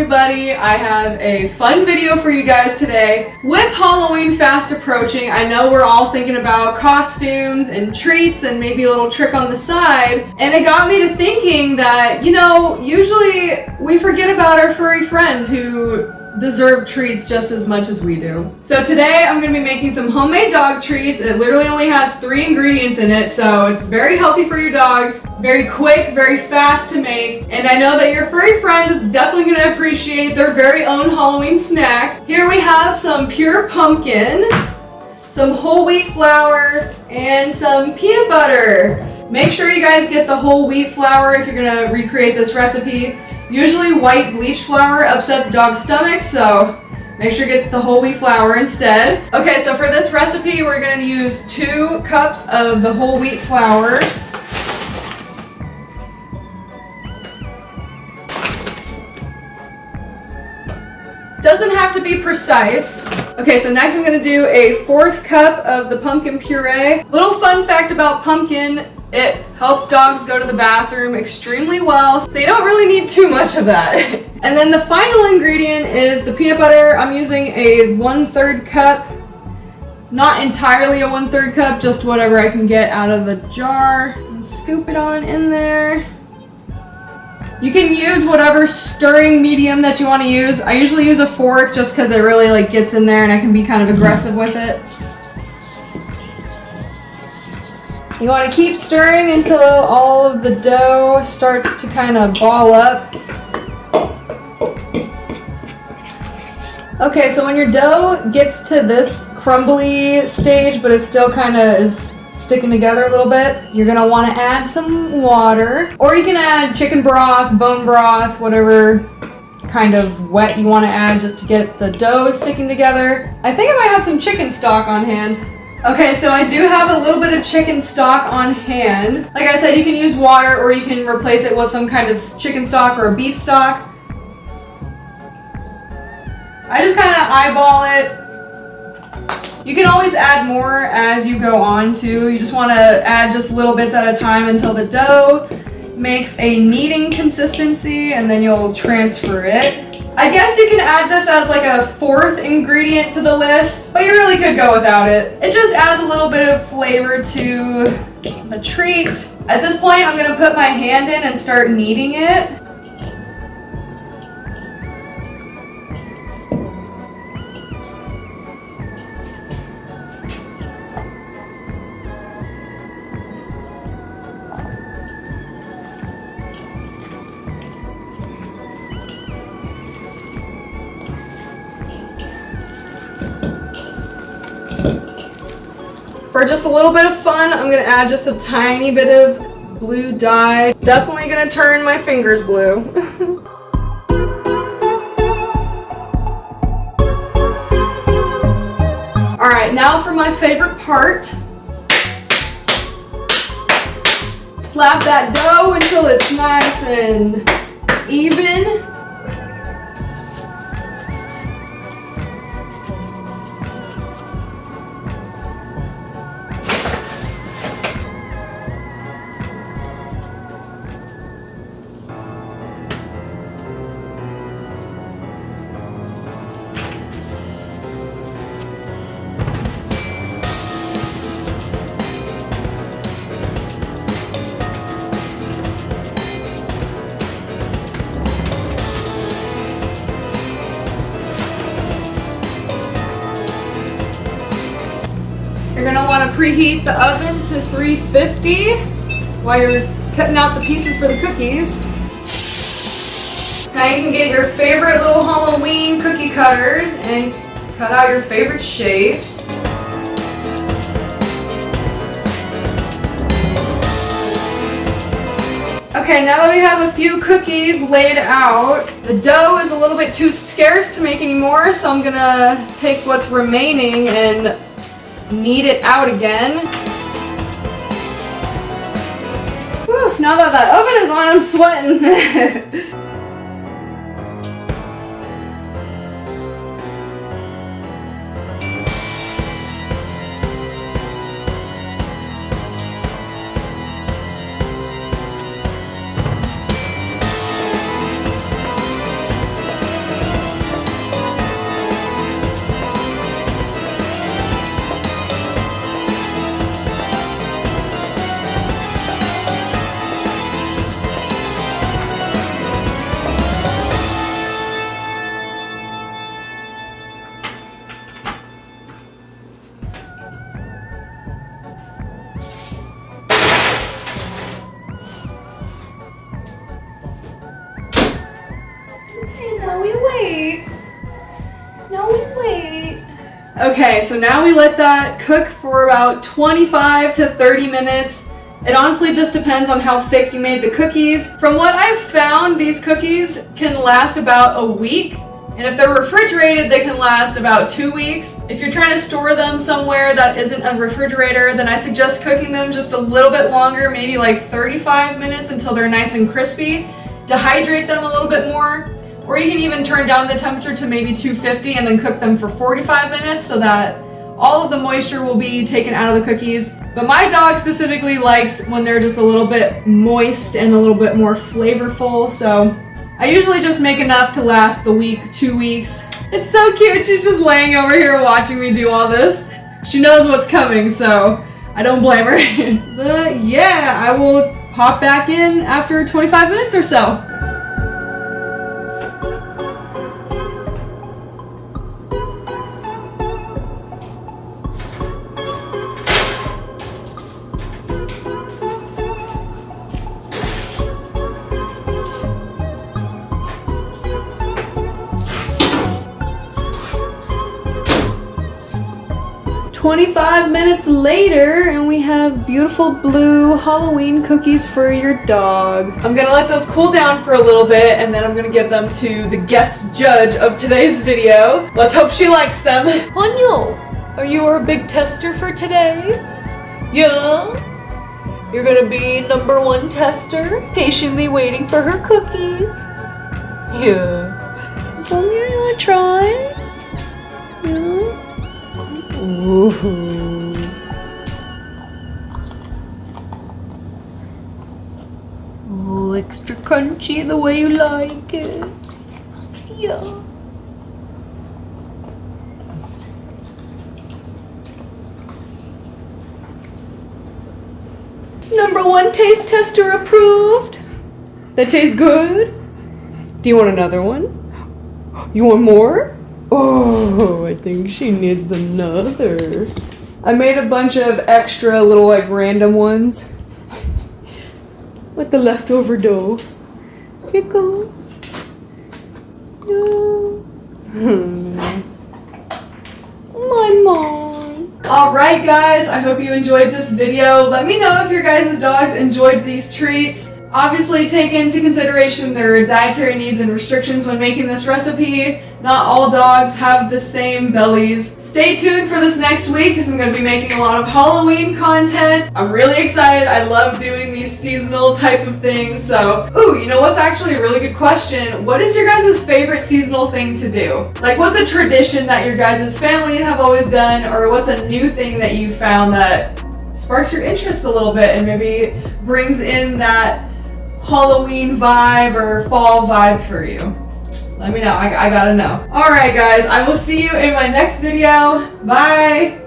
everybody, I have a fun video for you guys today. With Halloween fast approaching, I know we're all thinking about costumes and treats and maybe a little trick on the side, and it got me to thinking that, you know, usually we forget about our furry friends who deserve treats just as much as we do. So today I'm going to be making some homemade dog treats. It literally only has 3 ingredients in it, so it's very healthy for your dogs, very quick, very fast to make, and I know that your furry friend is definitely going to appreciate their very own Halloween snack. Here we have some pure pumpkin, some whole wheat flour, and some peanut butter. Make sure you guys get the whole wheat flour if you're going to recreate this recipe. Usually white bleach flour upsets dog stomachs, so make sure you get the whole wheat flour instead. Okay, so for this recipe, we're going to use 2 cups of the whole wheat flour. Doesn't have to be precise. Okay, so next I'm going to do a 4th cup of the pumpkin puree. Little fun fact about pumpkin, it helps dogs go to the bathroom extremely well, so you don't really need too much of that. And then the final ingredient is the peanut butter. I'm using a 1/3 cup. Not entirely a 1/3 cup, just whatever I can get out of the jar. And scoop it on in there. You can use whatever stirring medium that you want to use. I usually use a fork just because it really gets in there and I can be kind of aggressive with it. You want to keep stirring until all of the dough starts to kind of ball up. Okay, so when your dough gets to this crumbly stage, but it still kind of is sticking together a little bit, you're going to want to add some water. Or you can add chicken broth, bone broth, whatever kind of wet you want to add just to get the dough sticking together. I think I might have some chicken stock on hand. Okay, so I do have a little bit of chicken stock on hand. Like I said, you can use water or you can replace it with some kind of chicken stock or a beef stock. I just kind of eyeball it. You can always add more as you go on too. You just want to add just little bits at a time until the dough makes a kneading consistency, and then you'll transfer it. I guess you can add this as like a 4th ingredient to the list, but you really could go without it. It just adds a little bit of flavor to the treat. At this point, I'm going to put my hand in and start kneading it. For just a little bit of fun, I'm going to add just a tiny bit of blue dye. Definitely going to turn my fingers blue. Alright, now for my favorite part. Slap that dough until it's nice and even. You're going to want to preheat the oven to 350 while you're cutting out the pieces for the cookies. Now you can get your favorite little Halloween cookie cutters and cut out your favorite shapes. Okay, now that we have a few cookies laid out, the dough is a little bit too scarce to make anymore, so I'm going to take what's remaining and knead it out again. Whew, now that the oven is on, I'm sweating. wait. Now we wait. Okay, so now we let that cook for about 25 to 30 minutes. It honestly just depends on how thick you made the cookies. From what I've found, these cookies can last about a week. And if they're refrigerated, they can last about 2 weeks. If you're trying to store them somewhere that isn't a refrigerator, then I suggest cooking them just a little bit longer, maybe like 35 minutes until they're nice and crispy. Dehydrate them a little bit more. Or you can even turn down the temperature to maybe 250 and then cook them for 45 minutes so that all of the moisture will be taken out of the cookies. But my dog specifically likes when they're just a little bit moist and a little bit more flavorful. So I usually just make enough to last the week, 2 weeks. It's so cute. She's just laying over here watching me do all this. She knows what's coming, so I don't blame her. But yeah, I will pop back in after 25 minutes or so. 25 minutes later, and we have beautiful blue Halloween cookies for your dog. I'm gonna let those cool down for a little bit, and then I'm gonna give them to the guest judge of today's video. Let's hope she likes them. Hanyo, are you our big tester for today? Yeah? You're gonna be #1 tester, patiently waiting for her cookies. Yeah. Come here, you wanna try? Yeah? Ooh. Oh, extra crunchy the way you like it. Yeah. #1 taste tester approved. That tastes good. Do you want another one? You want more? Oh, I think she needs another. I made a bunch of extra little like random ones with the leftover dough. Here you go. My mom. Alright guys, I hope you enjoyed this video. Let me know if your guys' dogs enjoyed these treats. Obviously take into consideration their dietary needs and restrictions when making this recipe. Not all dogs have the same bellies. Stay tuned for this next week because I'm going to be making a lot of Halloween content. I'm really excited. I love doing these seasonal type of things. So, ooh, you know what's actually a really good question? What is your guys' favorite seasonal thing to do? Like what's a tradition that your guys' family have always done, or what's a new thing that you found that sparks your interest a little bit and maybe brings in that Halloween vibe or fall vibe for you? Let me know. I gotta know. Alright guys, I will see you in my next video. Bye!